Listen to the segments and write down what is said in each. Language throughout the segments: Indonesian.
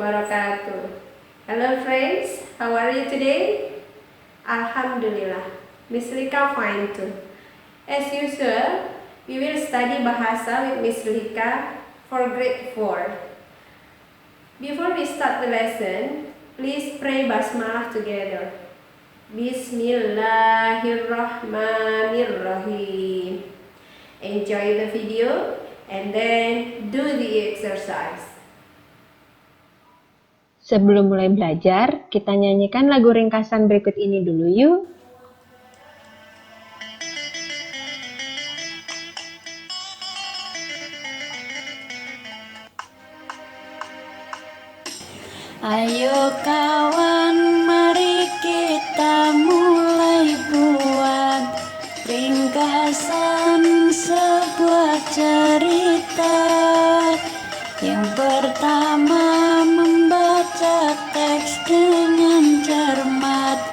wabarakatuh. Hello friends, how are you today? Alhamdulillah, Miss Lika fine too. As usual, we will study bahasa with Miss Lika for grade 4. Before we start the lesson, please pray basmalah together. Bismillahirrahmanirrahim. Enjoy the video and then do the exercise. Sebelum mulai belajar, kita nyanyikan lagu ringkasan berikut ini dulu yuk. Ayo kawan, mari kita mulai buat ringkasan sebuah cerita. Yang pertama, membaca teks dengan cermat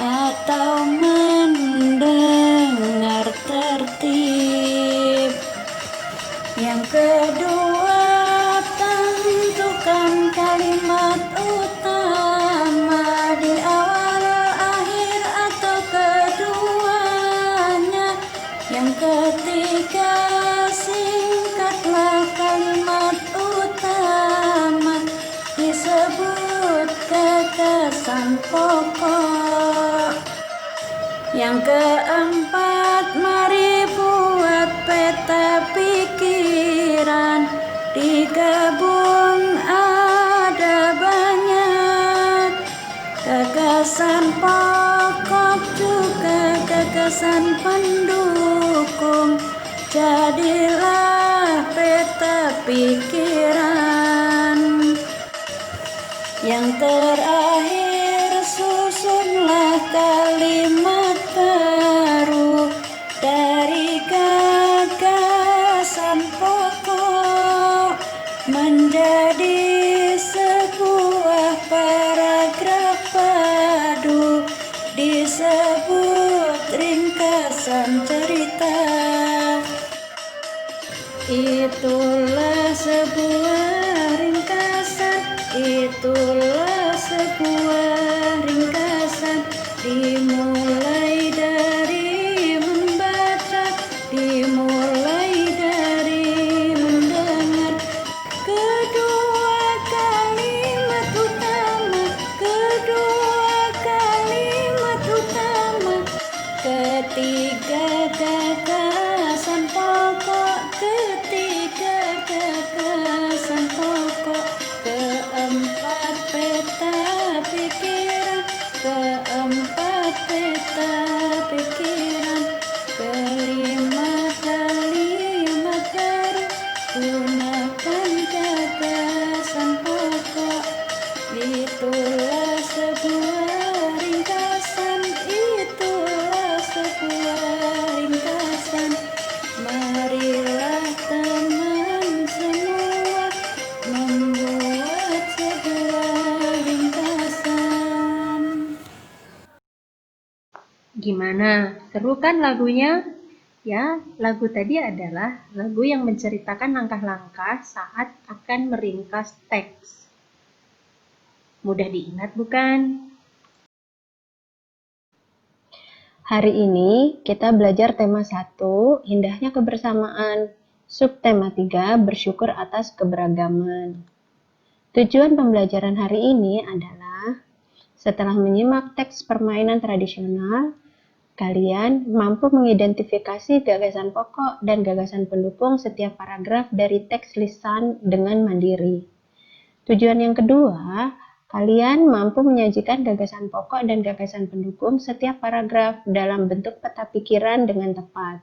atau mendengar tertib. Yang kedua, tentukan kalimat utama di awal, akhir, atau keduanya. Yang ketiga, singkatlah kalimat utama, disebut gagasan pokok. Yang keempat, mari buat peta pikiran. Digabung ada banyak gagasan pokok, juga gagasan pendukung. Jadilah peta pikiran. Yang terakhir, susunlah kalimat baru dari gagasan pokok menjadi sebuah paragraf padu, disebut ringkasan cerita. Itulah sebuah ringkasan, itulah sebuah ringkasan. Dimulai dari membaca, dimulai dari mendengar. Kedua kalimat utama, kedua kalimat utama. Ketiga gagasan pokok, ketiga gagasan pokok. Keempat, peta pikiran, keempat peta pikiran. Kelima, kalimat baru, gunakan gagasan pokok. Itulah sebuah ringkasan, itulah sebuah ringkasan. Marilah teman semua membuat sebuah ringkasan. Gimana? Seru kan lagunya? Ya, lagu tadi adalah lagu yang menceritakan langkah-langkah saat akan meringkas teks. Mudah diingat bukan? Hari ini kita belajar tema 1, indahnya kebersamaan. Subtema 3, bersyukur atas keberagaman. Tujuan pembelajaran hari ini adalah setelah menyimak teks permainan tradisional, kalian mampu mengidentifikasi gagasan pokok dan gagasan pendukung setiap paragraf dari teks lisan dengan mandiri. Tujuan yang kedua, kalian mampu menyajikan gagasan pokok dan gagasan pendukung setiap paragraf dalam bentuk peta pikiran dengan tepat.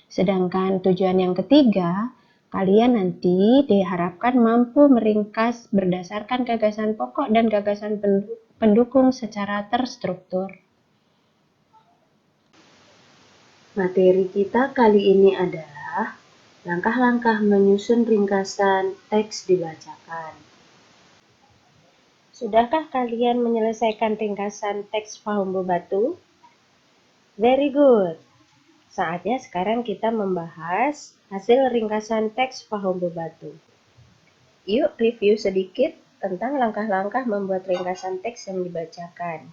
Sedangkan tujuan yang ketiga, kalian nanti diharapkan mampu meringkas berdasarkan gagasan pokok dan gagasan pendukung secara terstruktur. Materi kita kali ini adalah langkah-langkah menyusun ringkasan teks dibacakan. Sudahkah kalian menyelesaikan ringkasan teks Fahum Bebatu? Very good. Saatnya sekarang kita membahas hasil ringkasan teks Fahum Bebatu. Yuk review sedikit. tentang langkah-langkah membuat ringkasan teks yang dibacakan.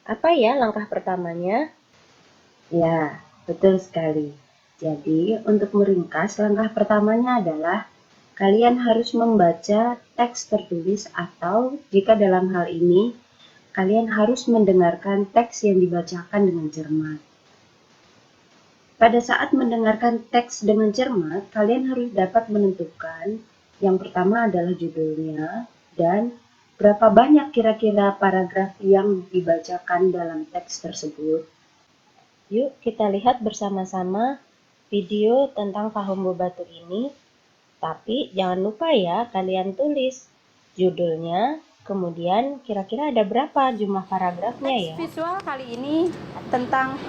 Apa ya langkah pertamanya? Ya, betul sekali. Jadi, untuk meringkas, langkah pertamanya adalah kalian harus membaca teks tertulis atau jika dalam hal ini, kalian harus mendengarkan teks yang dibacakan dengan cermat. Pada saat mendengarkan teks dengan cermat, kalian harus dapat menentukan yang pertama adalah judulnya dan berapa banyak kira-kira paragraf yang dibacakan dalam teks tersebut. Yuk kita lihat bersama-sama video tentang Fahumbo Batu ini. Tapi jangan lupa ya kalian tulis judulnya, kemudian kira-kira ada berapa jumlah paragrafnya ya. Teks visual kali ini tentang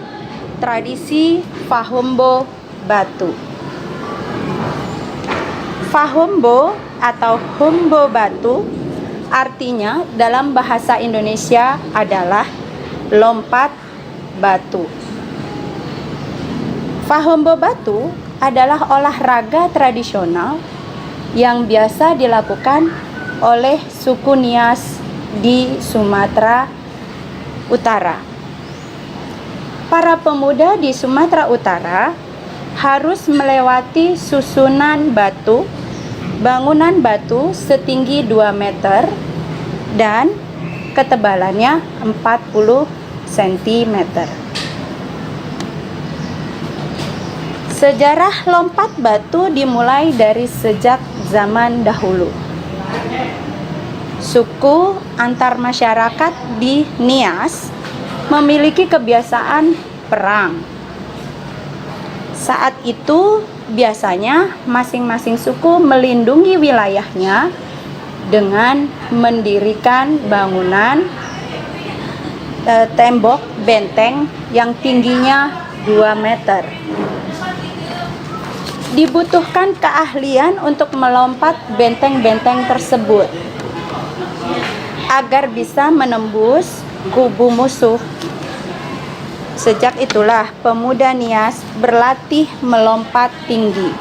tradisi Fahumbo Batu. Fahumbo atau Humbo Batu artinya dalam bahasa Indonesia adalah lompat batu. Fahumbo Batu adalah olahraga tradisional yang biasa dilakukan oleh suku Nias di Sumatera Utara. Para pemuda di Sumatera Utara harus melewati susunan batu, bangunan batu setinggi 2 meter dan ketebalannya 40 cm. Sejarah lompat batu dimulai dari sejak zaman dahulu. Suku antar masyarakat di Nias memiliki kebiasaan perang. Saat itu biasanya masing-masing suku melindungi wilayahnya dengan mendirikan bangunan tembok benteng yang tingginya 2 meter. Dibutuhkan keahlian untuk melompat benteng-benteng tersebut agar bisa menembus kubu musuh. Sejak itulah pemuda Nias berlatih melompat tinggi.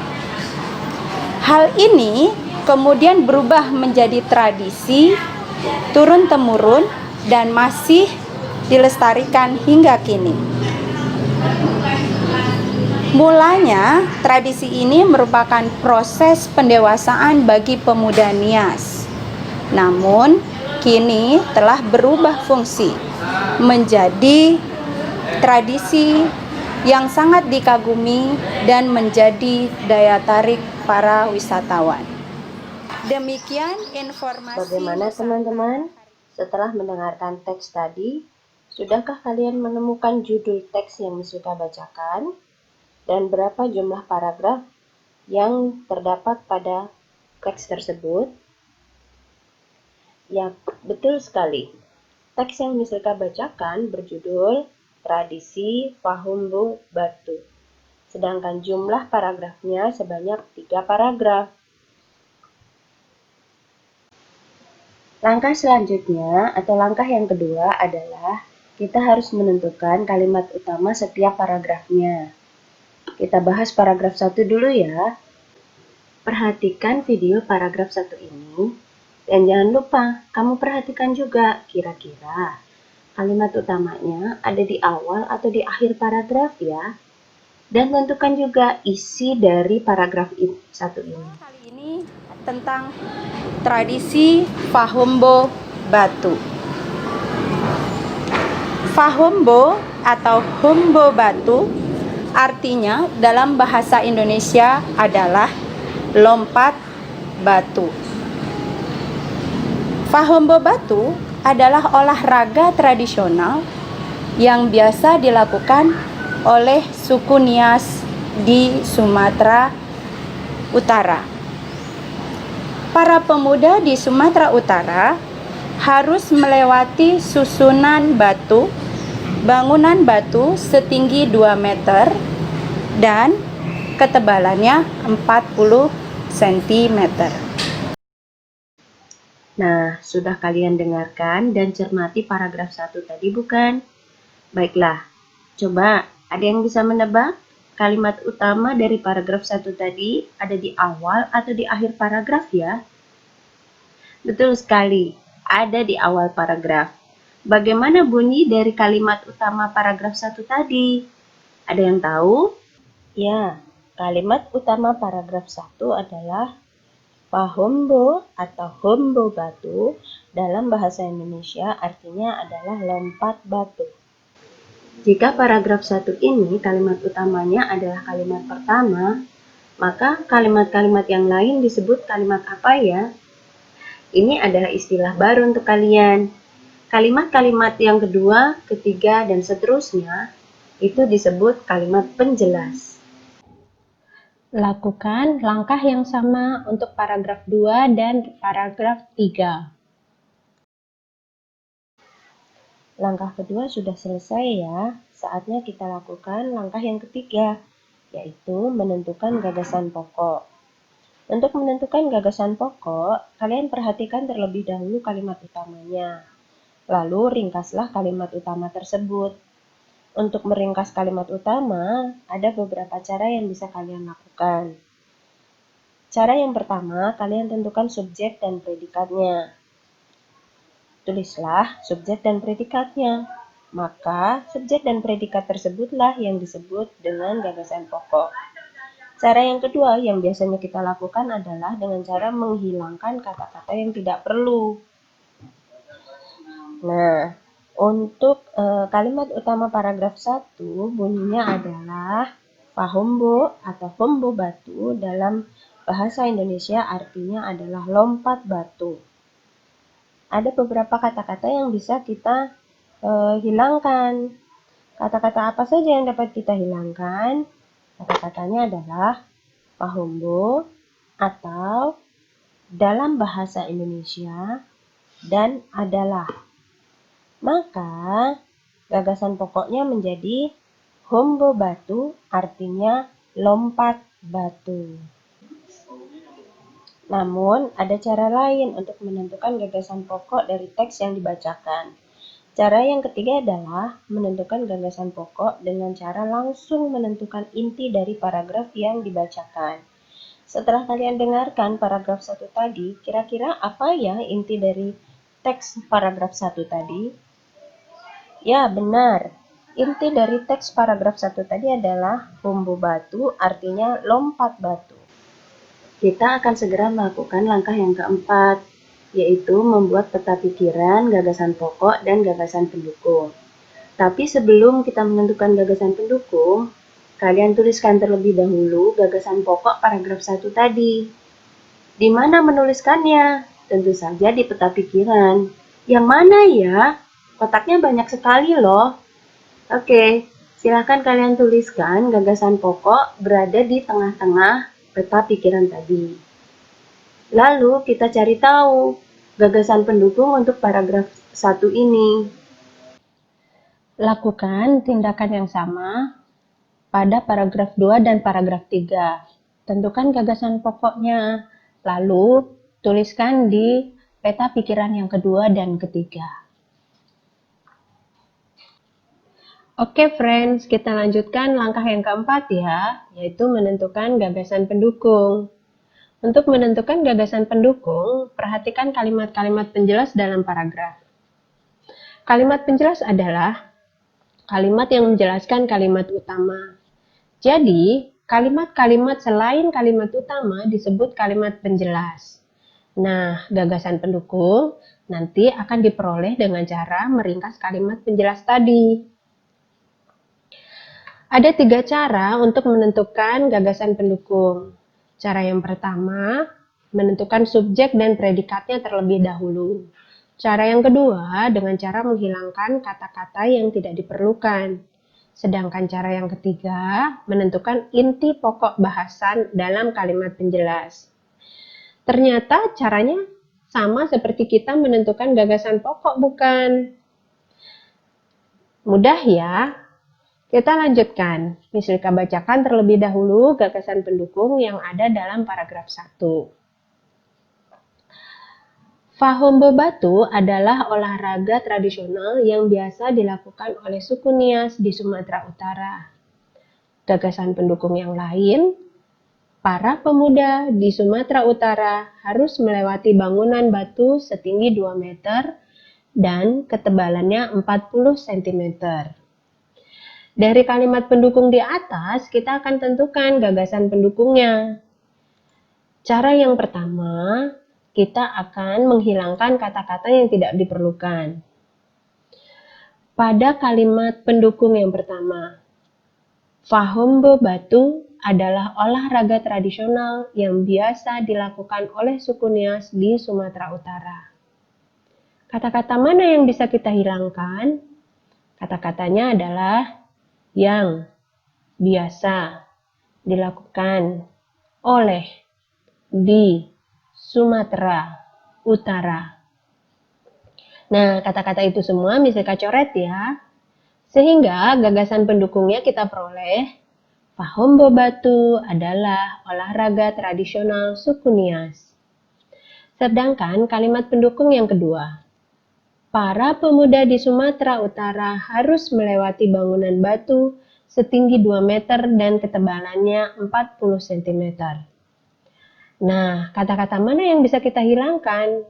Hal ini kemudian berubah menjadi tradisi turun-temurun dan masih dilestarikan hingga kini. Mulanya, tradisi ini merupakan proses pendewasaan bagi pemuda Nias. Namun, kini telah berubah fungsi menjadi tradisi yang sangat dikagumi dan menjadi daya tarik para wisatawan. Demikian informasi. Bagaimana teman-teman? Setelah mendengarkan teks tadi, sudahkah kalian menemukan judul teks yang Misrika bacakan? Dan berapa jumlah paragraf yang terdapat pada teks tersebut? Ya, betul sekali. Teks yang Misrika bacakan berjudul Tradisi Fahumbo Batu. Sedangkan jumlah paragrafnya sebanyak 3 paragraf. Langkah selanjutnya atau langkah yang kedua adalah kita harus menentukan kalimat utama setiap paragrafnya. Kita bahas paragraf 1 dulu ya. Perhatikan video paragraf 1 ini. Dan jangan lupa, kamu perhatikan juga kira-kira kalimat utamanya ada di awal atau di akhir paragraf ya. Dan tentukan juga isi dari paragraf 1 ini. Kali ini tentang tradisi Fahumbo Batu. Fahumbo atau Humbo Batu artinya dalam bahasa Indonesia adalah lompat batu. Fahumbo Batu adalah olahraga tradisional yang biasa dilakukan oleh suku Nias di Sumatera Utara. Para pemuda di Sumatera Utara harus melewati susunan batu, bangunan batu setinggi 2 meter dan ketebalannya 40 cm. Nah, sudah kalian dengarkan dan cermati paragraf 1 tadi bukan? Baiklah, coba ada yang bisa menebak? Kalimat utama dari paragraf 1 tadi ada di awal atau di akhir paragraf ya? Betul sekali, ada di awal paragraf. Bagaimana bunyi dari kalimat utama paragraf 1 tadi? Ada yang tahu? Ya, kalimat utama paragraf 1 adalah Pahombo atau hombo batu dalam bahasa Indonesia artinya adalah lompat batu. Jika paragraf 1 ini kalimat utamanya adalah kalimat pertama, maka kalimat-kalimat yang lain disebut kalimat apa ya? Ini adalah istilah baru untuk kalian. Kalimat-kalimat yang kedua, ketiga, dan seterusnya itu disebut kalimat penjelas. Lakukan langkah yang sama untuk paragraf 2 dan paragraf 3. Langkah kedua sudah selesai ya, saatnya kita lakukan langkah yang ketiga, yaitu menentukan gagasan pokok. Untuk menentukan gagasan pokok, kalian perhatikan terlebih dahulu kalimat utamanya. Lalu ringkaslah kalimat utama tersebut. Untuk meringkas kalimat utama, ada beberapa cara yang bisa kalian lakukan. Cara yang pertama, kalian tentukan subjek dan predikatnya. Tulislah subjek dan predikatnya. Maka, subjek dan predikat tersebutlah yang disebut dengan gagasan pokok. Cara yang kedua yang biasanya kita lakukan adalah dengan cara menghilangkan kata-kata yang tidak perlu. Nah, untuk kalimat utama paragraf 1 bunyinya adalah Pahombo atau hombo batu dalam bahasa Indonesia artinya adalah lompat batu. Ada beberapa kata-kata yang bisa kita hilangkan. Kata-kata apa saja yang dapat kita hilangkan? Kata-katanya adalah Pahombo atau dalam bahasa Indonesia dan adalah. Maka gagasan pokoknya menjadi hombo batu artinya lompat batu. Namun ada cara lain untuk menentukan gagasan pokok dari teks yang dibacakan. Cara yang ketiga adalah menentukan gagasan pokok dengan cara langsung menentukan inti dari paragraf yang dibacakan. Setelah kalian dengarkan paragraf 1 tadi, kira-kira apa ya inti dari teks paragraf 1 tadi? Ya, benar. Inti dari teks paragraf 1 tadi adalah hombo batu artinya lompat batu. Kita akan segera melakukan langkah yang keempat, yaitu membuat peta pikiran, gagasan pokok, dan gagasan pendukung. Tapi sebelum kita menentukan gagasan pendukung, kalian tuliskan terlebih dahulu gagasan pokok paragraf 1 tadi. Di mana menuliskannya? Tentu saja di peta pikiran. Yang mana ya? Kotaknya banyak sekali loh. Oke, silahkan kalian tuliskan gagasan pokok berada di tengah-tengah peta pikiran tadi. Lalu kita cari tahu gagasan pendukung untuk paragraf 1 ini. Lakukan tindakan yang sama pada paragraf 2 dan paragraf 3. Tentukan gagasan pokoknya, lalu tuliskan di peta pikiran yang kedua dan ketiga. Oke friends, kita lanjutkan langkah yang keempat ya, yaitu menentukan gagasan pendukung. Untuk menentukan gagasan pendukung, perhatikan kalimat-kalimat penjelas dalam paragraf. Kalimat penjelas adalah kalimat yang menjelaskan kalimat utama. Jadi, kalimat-kalimat selain kalimat utama disebut kalimat penjelas. Nah, gagasan pendukung nanti akan diperoleh dengan cara meringkas kalimat penjelas tadi. Ada 3 cara untuk menentukan gagasan pendukung. Cara yang pertama, menentukan subjek dan predikatnya terlebih dahulu. Cara yang kedua, dengan cara menghilangkan kata-kata yang tidak diperlukan. Sedangkan cara yang ketiga, menentukan inti pokok bahasan dalam kalimat penjelas. Ternyata caranya sama seperti kita menentukan gagasan pokok, bukan? Mudah ya? Kita lanjutkan. Miss Rika bacakan terlebih dahulu gagasan pendukung yang ada dalam paragraf 1. Fahombo batu adalah olahraga tradisional yang biasa dilakukan oleh suku Nias di Sumatera Utara. Gagasan pendukung yang lain, para pemuda di Sumatera Utara harus melewati bangunan batu setinggi 2 meter dan ketebalannya 40 cm. Dari kalimat pendukung di atas, kita akan tentukan gagasan pendukungnya. Cara yang pertama, kita akan menghilangkan kata-kata yang tidak diperlukan. Pada kalimat pendukung yang pertama, Fahombo Batu adalah olahraga tradisional yang biasa dilakukan oleh suku Nias di Sumatera Utara. Kata-kata mana yang bisa kita hilangkan? Kata-katanya adalah yang biasa dilakukan oleh di Sumatera Utara. Nah, kata-kata itu semua bisa kita coret ya. Sehingga gagasan pendukungnya kita peroleh, Fahombo Batu adalah olahraga tradisional suku Nias. Sedangkan kalimat pendukung yang kedua, para pemuda di Sumatera Utara harus melewati bangunan batu setinggi 2 meter dan ketebalannya 40 cm. Nah, kata-kata mana yang bisa kita hilangkan?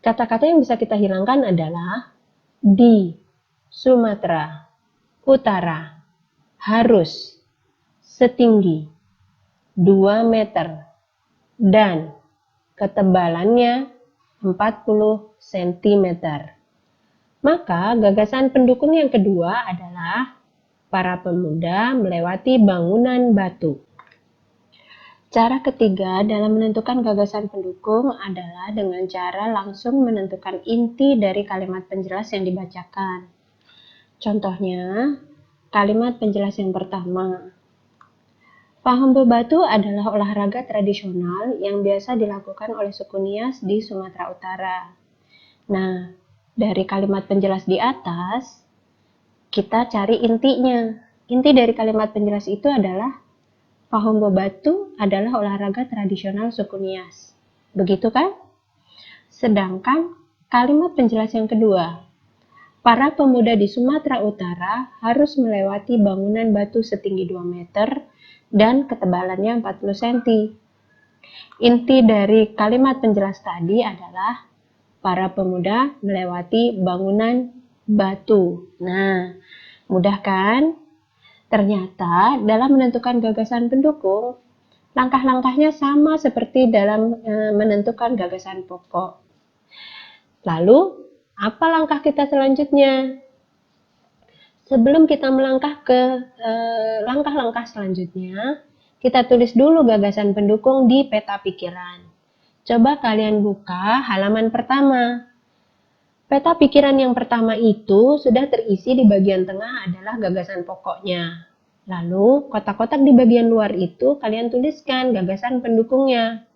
Kata-kata yang bisa kita hilangkan adalah di Sumatera Utara harus setinggi 2 meter dan ketebalannya 40 cm. Maka gagasan pendukung yang kedua adalah para pemuda melewati bangunan batu. Cara ketiga dalam menentukan gagasan pendukung adalah dengan cara langsung menentukan inti dari kalimat penjelas yang dibacakan. Contohnya, kalimat penjelas yang pertama. Fahombo Batu adalah olahraga tradisional yang biasa dilakukan oleh suku Nias di Sumatera Utara. Nah, dari kalimat penjelas di atas, kita cari intinya. Inti dari kalimat penjelas itu adalah Fahombo Batu adalah olahraga tradisional suku Nias. Begitu kan? Sedangkan kalimat penjelas yang kedua, para pemuda di Sumatera Utara harus melewati bangunan batu setinggi 2 meter dan ketebalannya 40 cm. Inti dari kalimat penjelas tadi adalah para pemuda melewati bangunan batu. Nah, mudah kan? Ternyata dalam menentukan gagasan pendukung, langkah-langkahnya sama seperti dalam menentukan gagasan pokok. Lalu, apa langkah kita selanjutnya? Sebelum kita melangkah ke langkah-langkah selanjutnya, kita tulis dulu gagasan pendukung di peta pikiran. Coba kalian buka halaman pertama. Peta pikiran yang pertama itu sudah terisi di bagian tengah adalah gagasan pokoknya. Lalu, kotak-kotak di bagian luar itu kalian tuliskan gagasan pendukungnya.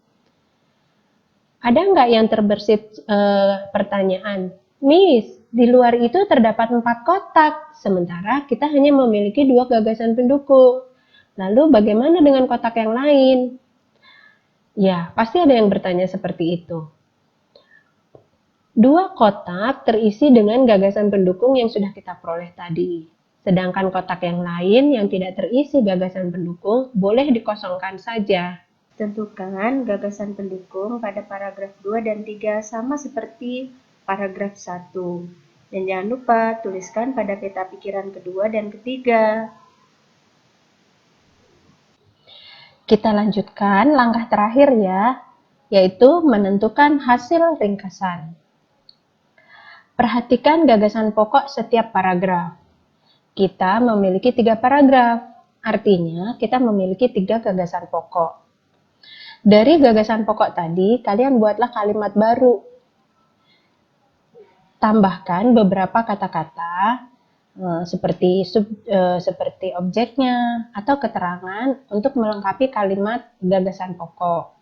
Ada nggak yang terbersit pertanyaan? Miss, di luar itu terdapat 4 kotak, sementara kita hanya memiliki 2 gagasan pendukung. Lalu bagaimana dengan kotak yang lain? Ya, pasti ada yang bertanya seperti itu. 2 kotak terisi dengan gagasan pendukung yang sudah kita peroleh tadi. Sedangkan kotak yang lain yang tidak terisi gagasan pendukung boleh dikosongkan saja. Tentukan gagasan pendukung pada paragraf 2 dan 3 sama seperti paragraf 1. Dan jangan lupa tuliskan pada peta pikiran kedua dan ketiga. Kita lanjutkan langkah terakhir ya, yaitu menentukan hasil ringkasan. Perhatikan gagasan pokok setiap paragraf. Kita memiliki 3 paragraf, artinya kita memiliki 3 gagasan pokok. Dari gagasan pokok tadi, kalian buatlah kalimat baru. Tambahkan beberapa kata-kata seperti objeknya atau keterangan untuk melengkapi kalimat gagasan pokok.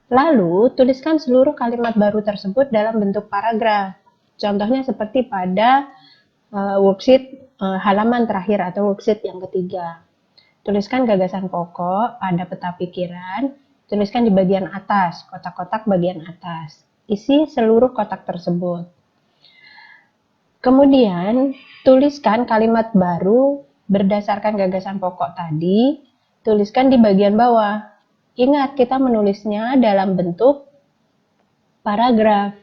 Lalu, tuliskan seluruh kalimat baru tersebut dalam bentuk paragraf. Contohnya seperti pada worksheet halaman terakhir atau worksheet yang ketiga. Tuliskan gagasan pokok pada peta pikiran, tuliskan di bagian atas, kotak-kotak bagian atas. Isi seluruh kotak tersebut. Kemudian, tuliskan kalimat baru berdasarkan gagasan pokok tadi tuliskan di bagian bawah. Ingat, kita menulisnya dalam bentuk paragraf.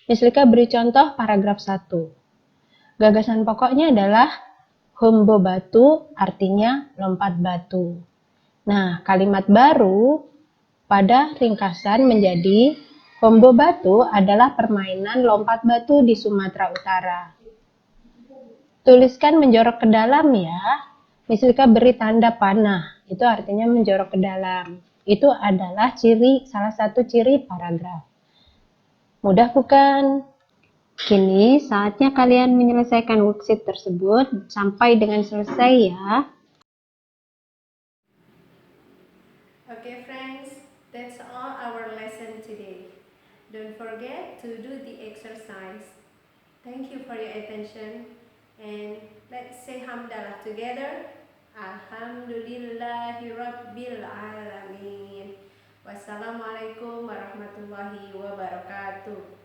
Miss Lika beri contoh paragraf 1. Gagasan pokoknya adalah Hombo batu artinya lompat batu. Nah, kalimat baru pada ringkasan menjadi Hombo batu adalah permainan lompat batu di Sumatera Utara. Tuliskan menjorok ke dalam ya. Miss Lika beri tanda panah, itu artinya menjorok ke dalam. Itu adalah salah satu ciri paragraf. Mudah bukan? Kini saatnya kalian menyelesaikan worksheet tersebut sampai dengan selesai ya. Okay friends, that's all our lesson today. Don't forget to do the exercise. Thank you for your attention, and let's say hamdalah together. Alhamdulillahirabbil alamin. Wassalamualaikum warahmatullahi wabarakatuh.